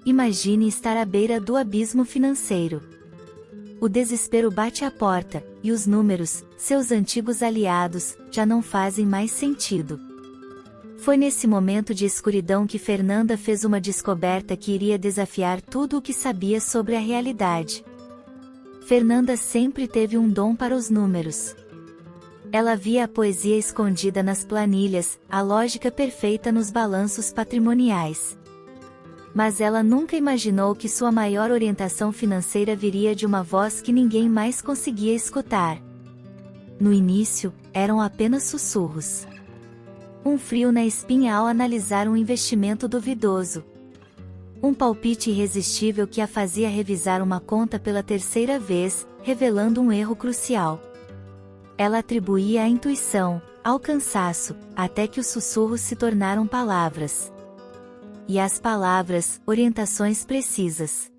Imagine estar à beira do abismo financeiro. O desespero bate à porta, e os números, seus antigos aliados, já não fazem mais sentido. Foi nesse momento de escuridão que Fernanda fez uma descoberta que iria desafiar tudo o que sabia sobre a realidade. Fernanda sempre teve um dom para os números. Ela via a poesia escondida nas planilhas, a lógica perfeita nos balanços patrimoniais. Mas ela nunca imaginou que sua maior orientação financeira viria de uma voz que ninguém mais conseguia escutar. No início, eram apenas sussurros. Um frio na espinha ao analisar um investimento duvidoso. Um palpite irresistível que a fazia revisar uma conta pela terceira vez, revelando um erro crucial. Ela atribuía à intuição, ao cansaço, até que os sussurros se tornaram palavras. E as palavras, orientações precisas.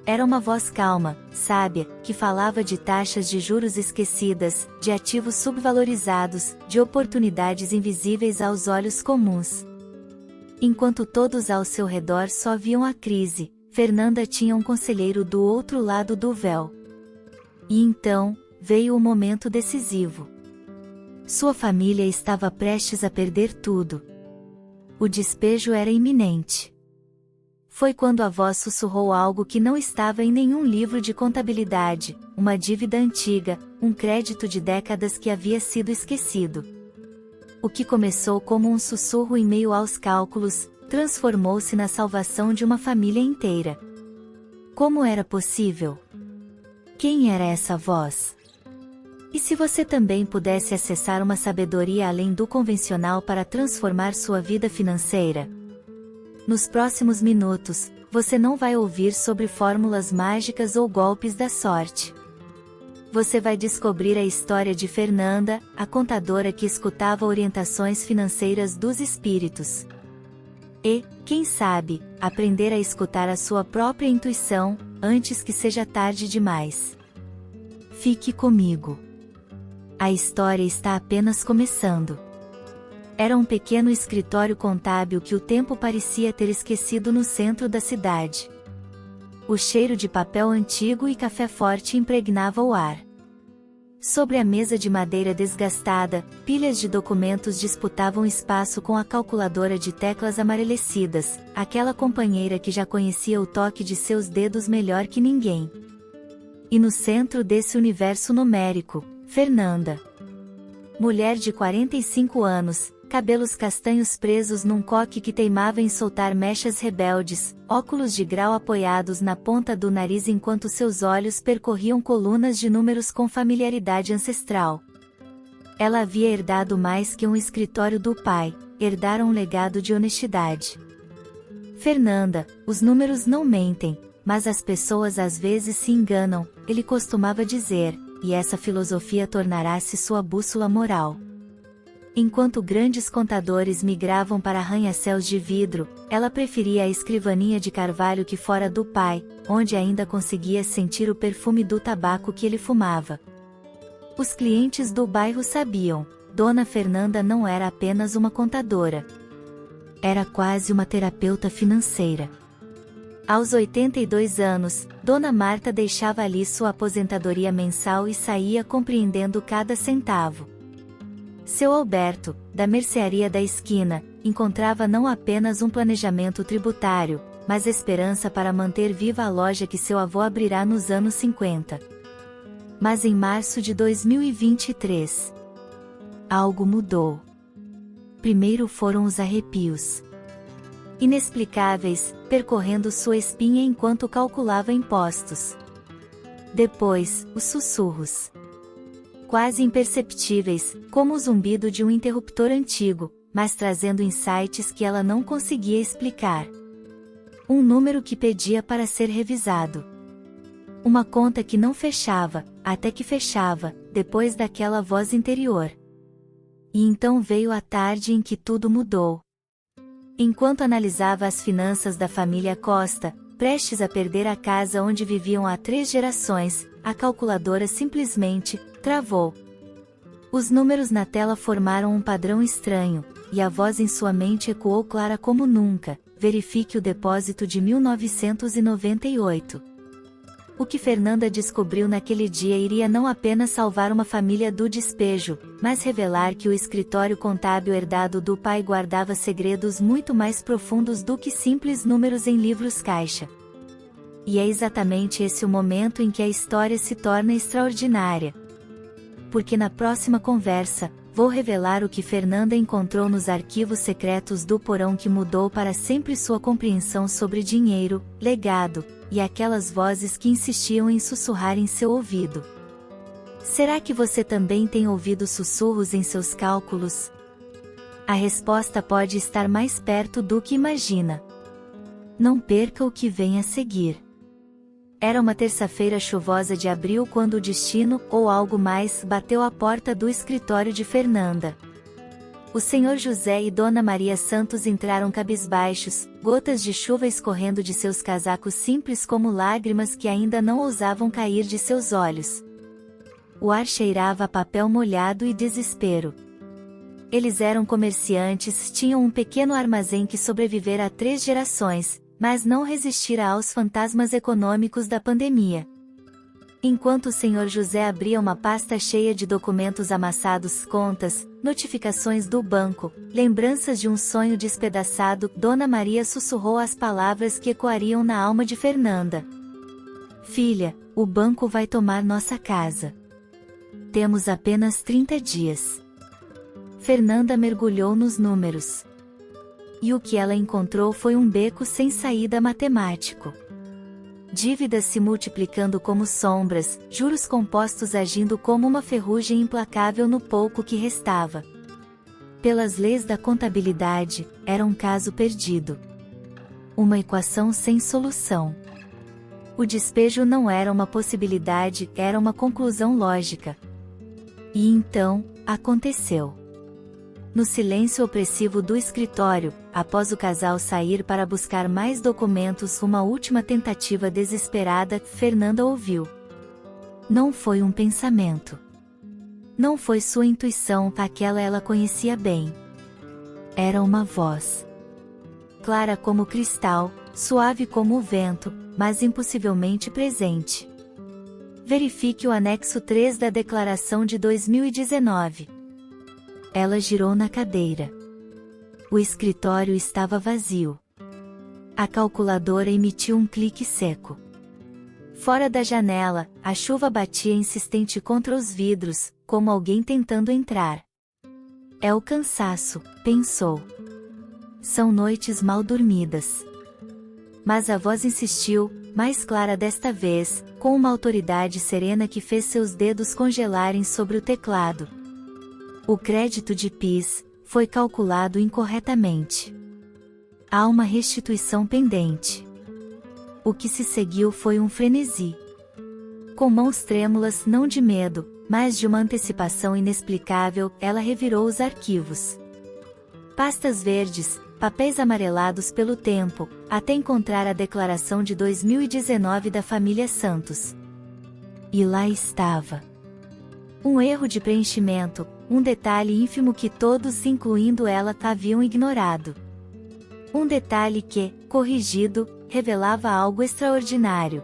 Era uma voz calma, sábia, que falava de taxas de juros esquecidas, de ativos subvalorizados, de oportunidades invisíveis aos olhos comuns. Enquanto todos ao seu redor só viam a crise, Fernanda tinha um conselheiro do outro lado do véu. E então, veio o momento decisivo. Sua família estava prestes a perder tudo. O despejo era iminente. Foi quando a voz sussurrou algo que não estava em nenhum livro de contabilidade, uma dívida antiga, um crédito de décadas que havia sido esquecido. O que começou como um sussurro em meio aos cálculos, transformou-se na salvação de uma família inteira. Como era possível? Quem era essa voz? E se você também pudesse acessar uma sabedoria além do convencional para transformar sua vida financeira? Nos próximos minutos, você não vai ouvir sobre fórmulas mágicas ou golpes da sorte. Você vai descobrir a história de Fernanda, a contadora que escutava orientações financeiras dos espíritos. E, quem sabe, aprender a escutar a sua própria intuição, antes que seja tarde demais. Fique comigo. A história está apenas começando. Era um pequeno escritório contábil que o tempo parecia ter esquecido no centro da cidade. O cheiro de papel antigo e café forte impregnava o ar. Sobre a mesa de madeira desgastada, pilhas de documentos disputavam espaço com a calculadora de teclas amarelecidas, aquela companheira que já conhecia o toque de seus dedos melhor que ninguém. E no centro desse universo numérico, Fernanda. Mulher de 45 anos, cabelos castanhos presos num coque que teimava em soltar mechas rebeldes, óculos de grau apoiados na ponta do nariz enquanto seus olhos percorriam colunas de números com familiaridade ancestral. Ela havia herdado mais que um escritório do pai, herdara um legado de honestidade. Fernanda, os números não mentem, mas as pessoas às vezes se enganam, ele costumava dizer, e essa filosofia tornará-se sua bússola moral. Enquanto grandes contadores migravam para arranha-céus de vidro, ela preferia a escrivaninha de carvalho que fora do pai, onde ainda conseguia sentir o perfume do tabaco que ele fumava. Os clientes do bairro sabiam, Dona Fernanda não era apenas uma contadora. Era quase uma terapeuta financeira. Aos 82 anos, Dona Marta deixava ali sua aposentadoria mensal e saía compreendendo cada centavo. Seu Alberto, da mercearia da esquina, encontrava não apenas um planejamento tributário, mas esperança para manter viva a loja que seu avô abrirá nos anos 50. Mas em março de 2023, algo mudou. Primeiro foram os arrepios inexplicáveis, percorrendo sua espinha enquanto calculava impostos. Depois, os sussurros. Quase imperceptíveis, como o zumbido de um interruptor antigo, mas trazendo insights que ela não conseguia explicar. Um número que pedia para ser revisado. Uma conta que não fechava, até que fechava, depois daquela voz interior. E então veio a tarde em que tudo mudou. Enquanto analisava as finanças da família Costa, prestes a perder a casa onde viviam há 3 gerações, a calculadora simplesmente travou. Os números na tela formaram um padrão estranho, e a voz em sua mente ecoou clara como nunca. verifique o depósito de 1998. O que Fernanda descobriu naquele dia iria não apenas salvar uma família do despejo, mas revelar que o escritório contábil herdado do pai guardava segredos muito mais profundos do que simples números em livros caixa. E é exatamente esse o momento em que a história se torna extraordinária. Porque na próxima conversa, vou revelar o que Fernanda encontrou nos arquivos secretos do porão que mudou para sempre sua compreensão sobre dinheiro, legado, e aquelas vozes que insistiam em sussurrar em seu ouvido. Será que você também tem ouvido sussurros em seus cálculos? A resposta pode estar mais perto do que imagina. Não perca o que vem a seguir. Era uma terça-feira chuvosa de abril quando o destino, ou algo mais, bateu à porta do escritório de Fernanda. O senhor José e Dona Maria Santos entraram cabisbaixos, gotas de chuva escorrendo de seus casacos simples como lágrimas que ainda não ousavam cair de seus olhos. O ar cheirava a papel molhado e desespero. Eles eram comerciantes, tinham um pequeno armazém que sobrevivera a 3 gerações, mas não resistira aos fantasmas econômicos da pandemia. Enquanto o senhor José abria uma pasta cheia de documentos amassados, contas, notificações do banco, lembranças de um sonho despedaçado, Dona Maria sussurrou as palavras que ecoariam na alma de Fernanda. Filha, o banco vai tomar nossa casa. Temos apenas 30 dias. Fernanda mergulhou nos números. E o que ela encontrou foi um beco sem saída matemático. Dívidas se multiplicando como sombras, juros compostos agindo como uma ferrugem implacável no pouco que restava. Pelas leis da contabilidade, era um caso perdido. Uma equação sem solução. O despejo não era uma possibilidade, era uma conclusão lógica. E então, aconteceu. No silêncio opressivo do escritório, após o casal sair para buscar mais documentos, uma última tentativa desesperada, Fernanda ouviu. Não foi um pensamento. Não foi sua intuição, aquela ela conhecia bem. Era uma voz. Clara como cristal, suave como o vento, mas impossivelmente presente. Verifique o anexo 3 da declaração de 2019. Ela girou na cadeira. O escritório estava vazio. A calculadora emitiu um clique seco. Fora da janela, a chuva batia insistente contra os vidros, como alguém tentando entrar. É o cansaço, pensou. São noites mal dormidas. Mas a voz insistiu, mais clara desta vez, com uma autoridade serena que fez seus dedos congelarem sobre o teclado. O crédito de PIS foi calculado incorretamente. Há uma restituição pendente. O que se seguiu foi um frenesi. Com mãos trêmulas, não de medo, mas de uma antecipação inexplicável, ela revirou os arquivos. Pastas verdes, papéis amarelados pelo tempo, até encontrar a declaração de 2019 da família Santos. E lá estava. Um erro de preenchimento, um detalhe ínfimo que todos, incluindo ela, haviam ignorado. Um detalhe que, corrigido, revelava algo extraordinário.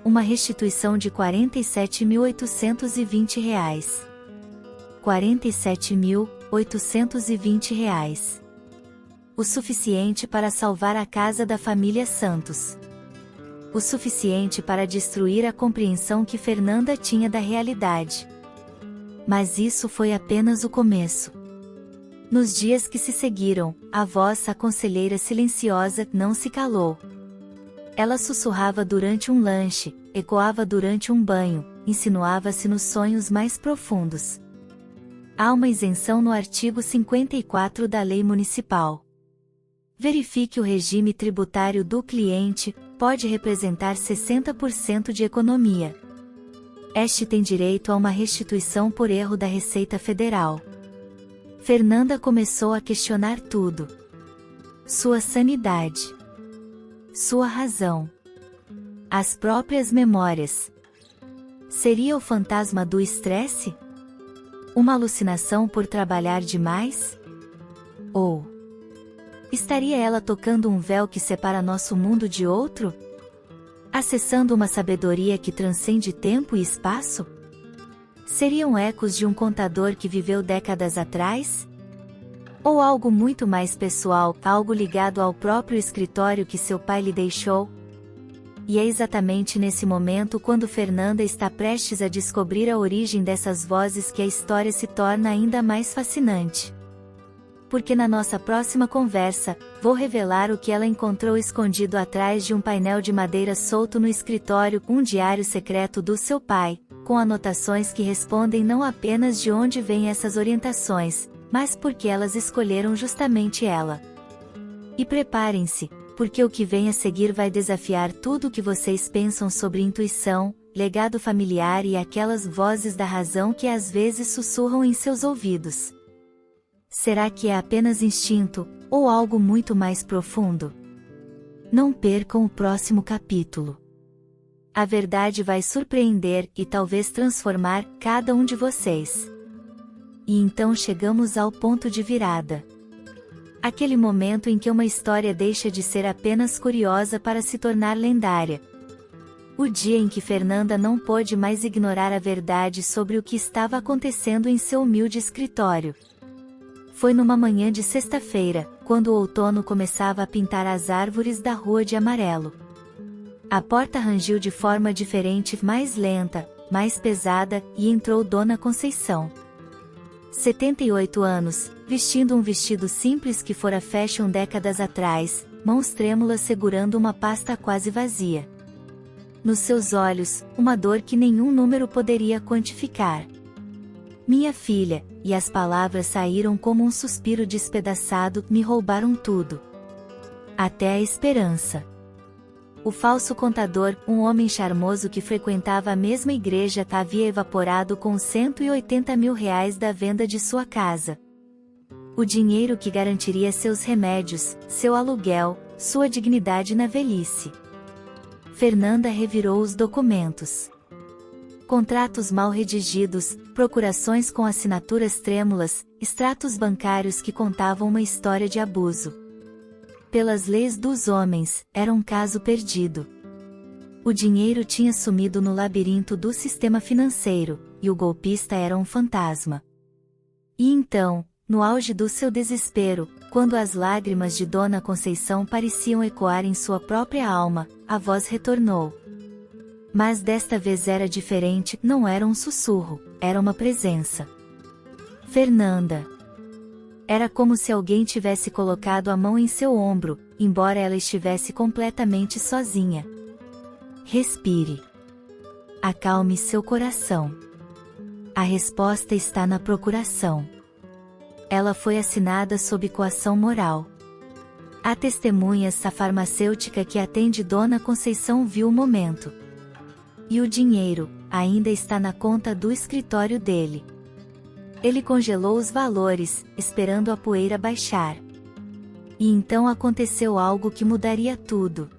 Uma restituição de R$ 47.820. R$ 47.820. O suficiente para salvar a casa da família Santos. O suficiente para destruir a compreensão que Fernanda tinha da realidade. Mas isso foi apenas o começo. Nos dias que se seguiram, a voz, a conselheira silenciosa, não se calou. Ela sussurrava durante um lanche, ecoava durante um banho, insinuava-se nos sonhos mais profundos. Há uma isenção no artigo 54 da Lei Municipal. Verifique o regime tributário do cliente, pode representar 60% de economia. Este tem direito a uma restituição por erro da Receita Federal. Fernanda começou a questionar tudo. Sua sanidade. Sua razão. As próprias memórias. Seria o fantasma do estresse? Uma alucinação por trabalhar demais? Ou Estaria ela tocando um véu que separa nosso mundo de outro? Acessando uma sabedoria que transcende tempo e espaço? Seriam ecos de um contador que viveu décadas atrás? Ou algo muito mais pessoal, algo ligado ao próprio escritório que seu pai lhe deixou? E é exatamente nesse momento, quando Fernanda está prestes a descobrir a origem dessas vozes, que a história se torna ainda mais fascinante. Porque na nossa próxima conversa, vou revelar o que ela encontrou escondido atrás de um painel de madeira solto no escritório, um diário secreto do seu pai, com anotações que respondem não apenas de onde vêm essas orientações, mas porque elas escolheram justamente ela. E preparem-se, porque o que vem a seguir vai desafiar tudo o que vocês pensam sobre intuição, legado familiar e aquelas vozes da razão que às vezes sussurram em seus ouvidos. Será que é apenas instinto, ou algo muito mais profundo? Não percam o próximo capítulo. A verdade vai surpreender e talvez transformar cada um de vocês. E então chegamos ao ponto de virada. Aquele momento em que uma história deixa de ser apenas curiosa para se tornar lendária. O dia em que Fernanda não pôde mais ignorar a verdade sobre o que estava acontecendo em seu humilde escritório. Foi numa manhã de sexta-feira, quando o outono começava a pintar as árvores da rua de amarelo. A porta rangiu de forma diferente, mais lenta, mais pesada, e entrou Dona Conceição. 78 anos, vestindo um vestido simples que fora fashion décadas atrás, mãos trêmulas segurando uma pasta quase vazia. Nos seus olhos, uma dor que nenhum número poderia quantificar. Minha filha, e as palavras saíram como um suspiro despedaçado, me roubaram tudo. Até a esperança. O falso contador, um homem charmoso que frequentava a mesma igreja, havia evaporado com R$180 mil da venda de sua casa. O dinheiro que garantiria seus remédios, seu aluguel, sua dignidade na velhice. Fernanda revirou os documentos. Contratos mal redigidos, procurações com assinaturas trêmulas, extratos bancários que contavam uma história de abuso. Pelas leis dos homens, era um caso perdido. O dinheiro tinha sumido no labirinto do sistema financeiro, e o golpista era um fantasma. E então, no auge do seu desespero, quando as lágrimas de Dona Conceição pareciam ecoar em sua própria alma, a voz retornou. Mas desta vez era diferente, não era um sussurro, era uma presença. Fernanda. Era como se alguém tivesse colocado a mão em seu ombro, embora ela estivesse completamente sozinha. Respire. Acalme seu coração. A resposta está na procuração. Ela foi assinada sob coação moral. Há testemunhas, a farmacêutica que atende Dona Conceição viu o momento. E o dinheiro, ainda está na conta do escritório dele. Ele congelou os valores, esperando a poeira baixar. E então aconteceu algo que mudaria tudo.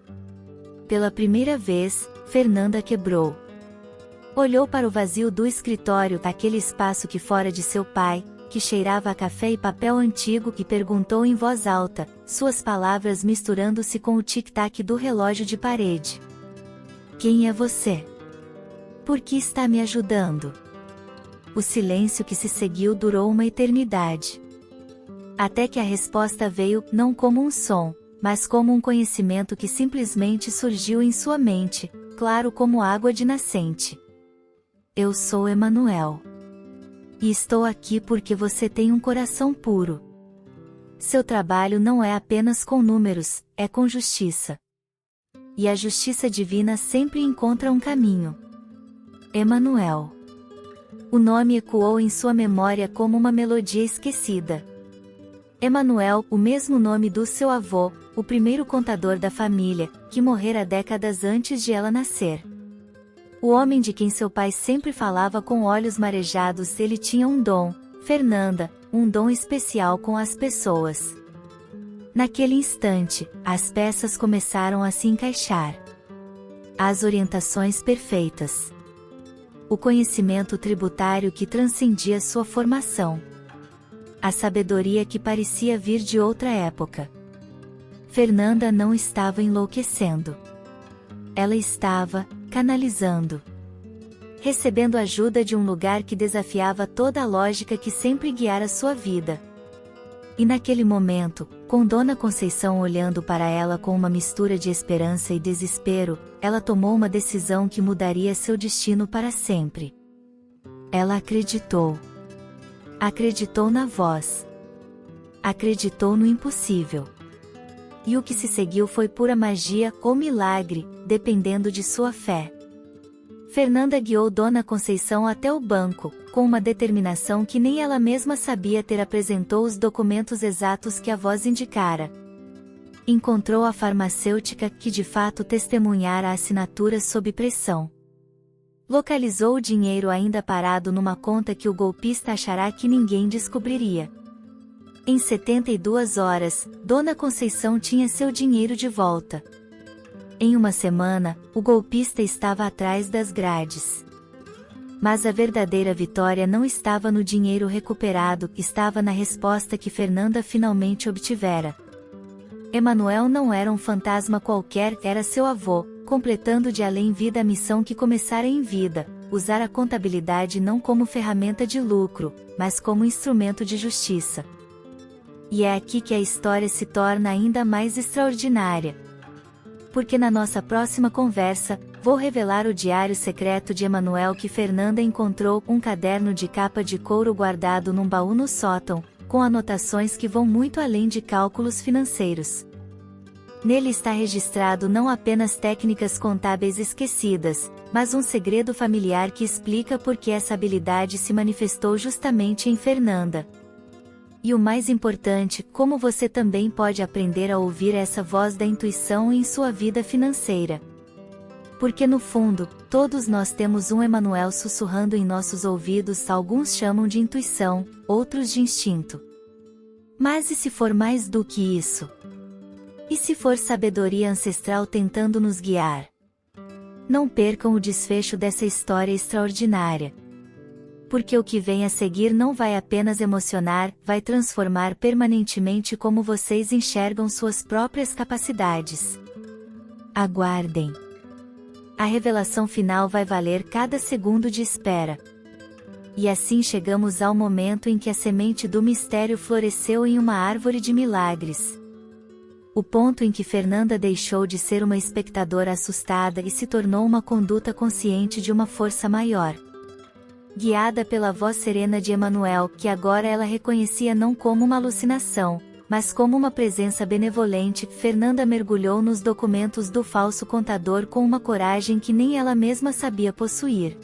Pela primeira vez, Fernanda quebrou. Olhou para o vazio do escritório, aquele espaço que fora de seu pai, que cheirava a café e papel antigo, e perguntou em voz alta, suas palavras misturando-se com o tic-tac do relógio de parede. Quem é você? Por que está me ajudando? O silêncio que se seguiu durou uma eternidade. Até que a resposta veio, não como um som, mas como um conhecimento que simplesmente surgiu em sua mente, claro como água de nascente. Eu sou Emanuel. E estou aqui porque você tem um coração puro. Seu trabalho não é apenas com números, é com justiça. E a justiça divina sempre encontra um caminho. Emanuel. O nome ecoou em sua memória como uma melodia esquecida. Emanuel, o mesmo nome do seu avô, o primeiro contador da família, que morrera décadas antes de ela nascer. O homem de quem seu pai sempre falava com olhos marejados, ele tinha um dom, Fernanda, um dom especial com as pessoas. Naquele instante, as peças começaram a se encaixar. As orientações perfeitas. O conhecimento tributário que transcendia sua formação. A sabedoria que parecia vir de outra época. Fernanda não estava enlouquecendo. Ela estava canalizando. Recebendo ajuda de um lugar que desafiava toda a lógica que sempre guiara sua vida. E naquele momento, com Dona Conceição olhando para ela com uma mistura de esperança e desespero, ela tomou uma decisão que mudaria seu destino para sempre. Ela acreditou. Acreditou na voz. Acreditou no impossível. E o que se seguiu foi pura magia ou milagre, dependendo de sua fé. Fernanda guiou Dona Conceição até o banco, com uma determinação que nem ela mesma sabia ter. Apresentou os documentos exatos que a voz indicara. Encontrou a farmacêutica que de fato testemunhara a assinatura sob pressão. Localizou o dinheiro ainda parado numa conta que o golpista achará que ninguém descobriria. Em 72 horas, Dona Conceição tinha seu dinheiro de volta. Em uma semana, o golpista estava atrás das grades. Mas a verdadeira vitória não estava no dinheiro recuperado, estava na resposta que Fernanda finalmente obtivera. Emanuel não era um fantasma qualquer, era seu avô, completando de além vida a missão que começara em vida, usar a contabilidade não como ferramenta de lucro, mas como instrumento de justiça. E é aqui que a história se torna ainda mais extraordinária. Porque na nossa próxima conversa, vou revelar o diário secreto de Emanuel que Fernanda encontrou, um caderno de capa de couro guardado num baú no sótão, com anotações que vão muito além de cálculos financeiros. Nele está registrado não apenas técnicas contábeis esquecidas, mas um segredo familiar que explica por que essa habilidade se manifestou justamente em Fernanda. E o mais importante, como você também pode aprender a ouvir essa voz da intuição em sua vida financeira. Porque no fundo, todos nós temos um Emanuel sussurrando em nossos ouvidos, alguns chamam de intuição, outros de instinto. Mas e se for mais do que isso? E se for sabedoria ancestral tentando nos guiar? Não percam o desfecho dessa história extraordinária. Porque o que vem a seguir não vai apenas emocionar, vai transformar permanentemente como vocês enxergam suas próprias capacidades. Aguardem. A revelação final vai valer cada segundo de espera. E assim chegamos ao momento em que a semente do mistério floresceu em uma árvore de milagres. O ponto em que Fernanda deixou de ser uma espectadora assustada e se tornou uma conduta consciente de uma força maior. Guiada pela voz serena de Emanuel, que agora ela reconhecia não como uma alucinação, mas como uma presença benevolente, Fernanda mergulhou nos documentos do falso contador com uma coragem que nem ela mesma sabia possuir.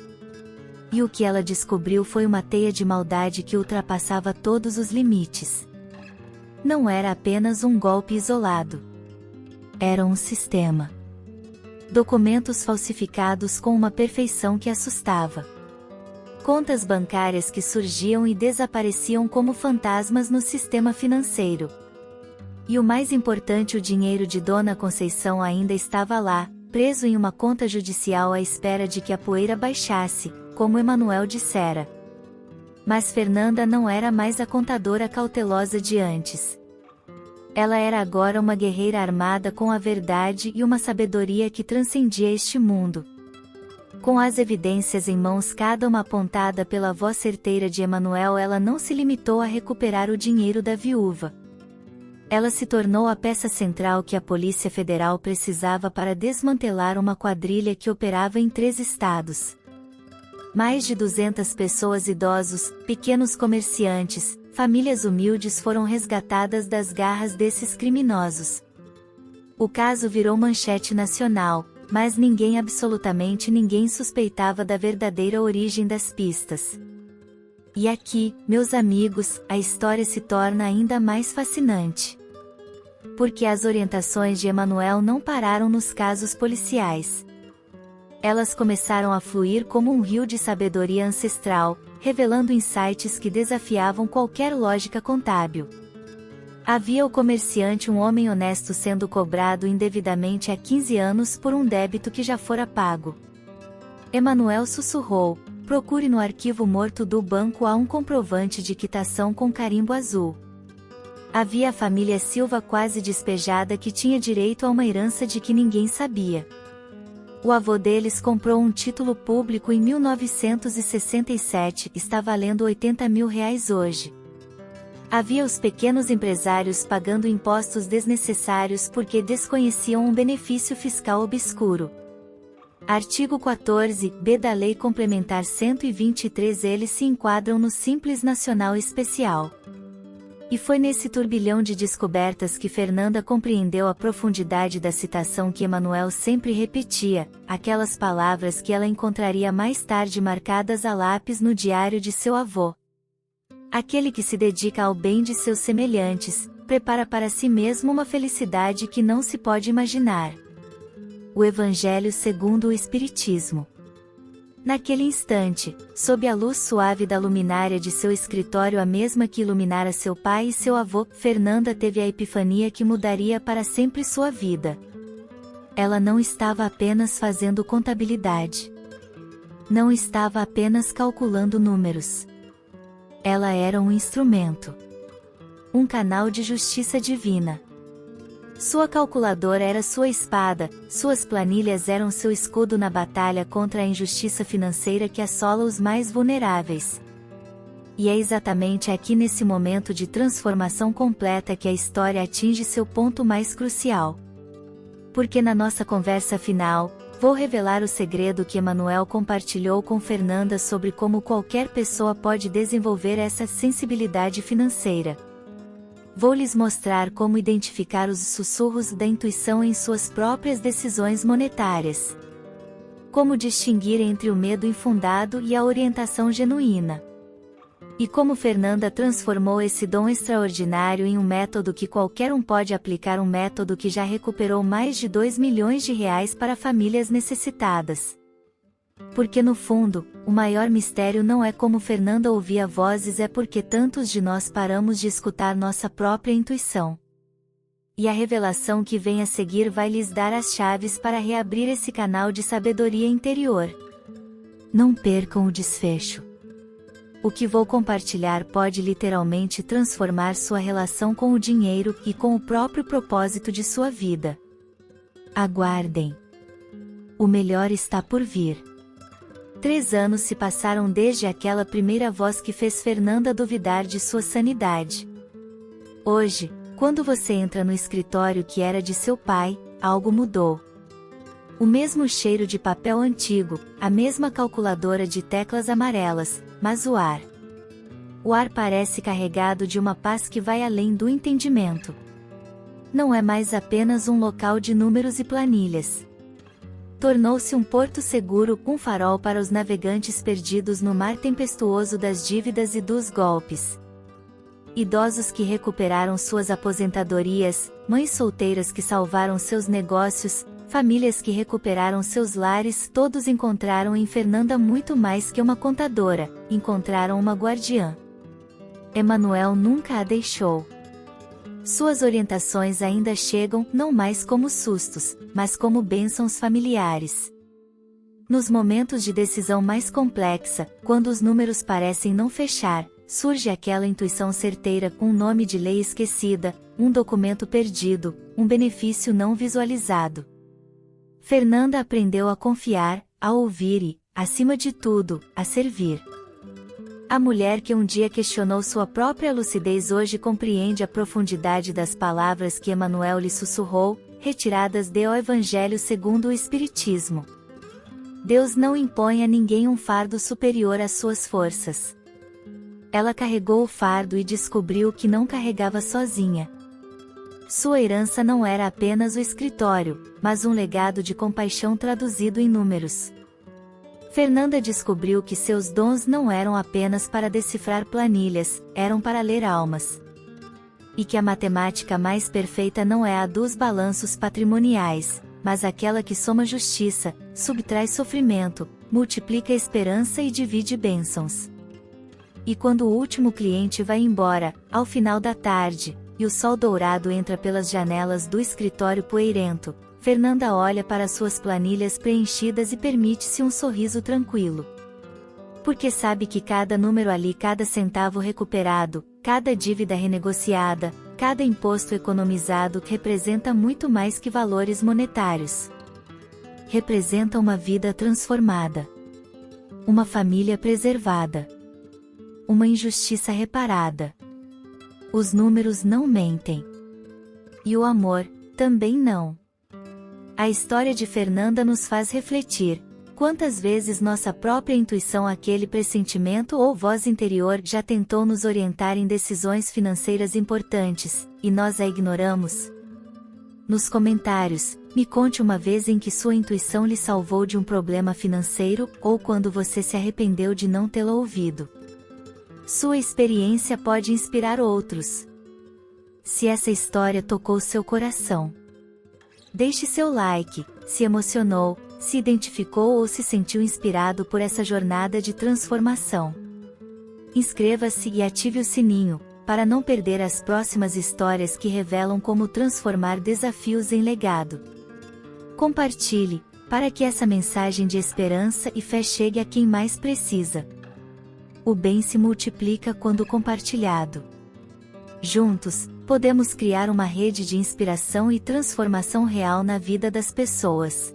E o que ela descobriu foi uma teia de maldade que ultrapassava todos os limites. Não era apenas um golpe isolado. Era um sistema. Documentos falsificados com uma perfeição que assustava. Contas bancárias que surgiam e desapareciam como fantasmas no sistema financeiro. E o mais importante, o dinheiro de Dona Conceição ainda estava lá, preso em uma conta judicial à espera de que a poeira baixasse, como Emanuel dissera. Mas Fernanda não era mais a contadora cautelosa de antes. Ela era agora uma guerreira armada com a verdade e uma sabedoria que transcendia este mundo. Com as evidências em mãos, cada uma apontada pela voz certeira de Emanuel, ela não se limitou a recuperar o dinheiro da viúva. Ela se tornou a peça central que a Polícia Federal precisava para desmantelar uma quadrilha que operava em 3 estados. Mais de 200 pessoas, idosos, pequenos comerciantes, famílias humildes foram resgatadas das garras desses criminosos. O caso virou manchete nacional, mas ninguém, absolutamente ninguém, suspeitava da verdadeira origem das pistas. E aqui, meus amigos, a história se torna ainda mais fascinante. Porque as orientações de Emanuel não pararam nos casos policiais. Elas começaram a fluir como um rio de sabedoria ancestral, revelando insights que desafiavam qualquer lógica contábil. Havia o comerciante, um homem honesto, sendo cobrado indevidamente há 15 anos por um débito que já fora pago. Emanuel sussurrou: procure no arquivo morto do banco, há um comprovante de quitação com carimbo azul. Havia a família Silva quase despejada que tinha direito a uma herança de que ninguém sabia. O avô deles comprou um título público em 1967, está valendo R$ 80.000 hoje. Havia os pequenos empresários pagando impostos desnecessários porque desconheciam um benefício fiscal obscuro. Artigo 14b da Lei Complementar 123. Eles se enquadram no Simples Nacional Especial. E foi nesse turbilhão de descobertas que Fernanda compreendeu a profundidade da citação que Emanuel sempre repetia, aquelas palavras que ela encontraria mais tarde marcadas a lápis no diário de seu avô. Aquele que se dedica ao bem de seus semelhantes, prepara para si mesmo uma felicidade que não se pode imaginar. O Evangelho segundo o Espiritismo. Naquele instante, sob a luz suave da luminária de seu escritório, a mesma que iluminara seu pai e seu avô, Fernanda teve a epifania que mudaria para sempre sua vida. Ela não estava apenas fazendo contabilidade. Não estava apenas calculando números. Ela era um instrumento. Um canal de justiça divina. Sua calculadora era sua espada, suas planilhas eram seu escudo na batalha contra a injustiça financeira que assola os mais vulneráveis. E é exatamente aqui nesse momento de transformação completa que a história atinge seu ponto mais crucial. Porque na nossa conversa final, vou revelar o segredo que Emanuel compartilhou com Fernanda sobre como qualquer pessoa pode desenvolver essa sensibilidade financeira. Vou lhes mostrar como identificar os sussurros da intuição em suas próprias decisões monetárias. Como distinguir entre o medo infundado e a orientação genuína. E como Fernanda transformou esse dom extraordinário em um método que qualquer um pode aplicar, um método que já recuperou mais de R$ 2 milhões para famílias necessitadas. Porque no fundo, o maior mistério não é como Fernanda ouvia vozes, é porque tantos de nós paramos de escutar nossa própria intuição. E a revelação que vem a seguir vai lhes dar as chaves para reabrir esse canal de sabedoria interior. Não percam o desfecho. O que vou compartilhar pode literalmente transformar sua relação com o dinheiro e com o próprio propósito de sua vida. Aguardem. O melhor está por vir. 3 anos se passaram desde aquela primeira voz que fez Fernanda duvidar de sua sanidade. Hoje, quando você entra no escritório que era de seu pai, algo mudou. O mesmo cheiro de papel antigo, a mesma calculadora de teclas amarelas, mas o ar. O ar parece carregado de uma paz que vai além do entendimento. Não é mais apenas um local de números e planilhas. Tornou-se um porto seguro, um farol para os navegantes perdidos no mar tempestuoso das dívidas e dos golpes. Idosos que recuperaram suas aposentadorias, mães solteiras que salvaram seus negócios, famílias que recuperaram seus lares, todos encontraram em Fernanda muito mais que uma contadora, encontraram uma guardiã. Emanuel nunca a deixou. Suas orientações ainda chegam, não mais como sustos, mas como bênçãos familiares. Nos momentos de decisão mais complexa, quando os números parecem não fechar, surge aquela intuição certeira, um nome de lei esquecida, um documento perdido, um benefício não visualizado. Fernanda aprendeu a confiar, a ouvir e, acima de tudo, a servir. A mulher que um dia questionou sua própria lucidez hoje compreende a profundidade das palavras que Emanuel lhe sussurrou, retiradas do Evangelho segundo o Espiritismo. Deus não impõe a ninguém um fardo superior às suas forças. Ela carregou o fardo e descobriu que não carregava sozinha. Sua herança não era apenas o escritório, mas um legado de compaixão traduzido em números. Fernanda descobriu que seus dons não eram apenas para decifrar planilhas, eram para ler almas. E que a matemática mais perfeita não é a dos balanços patrimoniais, mas aquela que soma justiça, subtrai sofrimento, multiplica esperança e divide bênçãos. E quando o último cliente vai embora, ao final da tarde, e o sol dourado entra pelas janelas do escritório poeirento, Fernanda olha para suas planilhas preenchidas e permite-se um sorriso tranquilo. Porque sabe que cada número ali, cada centavo recuperado, cada dívida renegociada, Cada imposto economizado representa muito mais que valores monetários. Representa uma vida transformada. Uma família preservada. Uma injustiça reparada. Os números não mentem. E o amor, também não. A história de Fernanda nos faz refletir. Quantas vezes nossa própria intuição, aquele pressentimento ou voz interior já tentou nos orientar em decisões financeiras importantes, e nós a ignoramos? Nos comentários, me conte uma vez em que sua intuição lhe salvou de um problema financeiro, ou quando você se arrependeu de não tê-la ouvido. Sua experiência pode inspirar outros. Se essa história tocou seu coração, deixe seu like, se emocionou, se identificou ou se sentiu inspirado por essa jornada de transformação. Inscreva-se e ative o sininho, para não perder as próximas histórias que revelam como transformar desafios em legado. Compartilhe, para que essa mensagem de esperança e fé chegue a quem mais precisa. O bem se multiplica quando compartilhado. Juntos, podemos criar uma rede de inspiração e transformação real na vida das pessoas.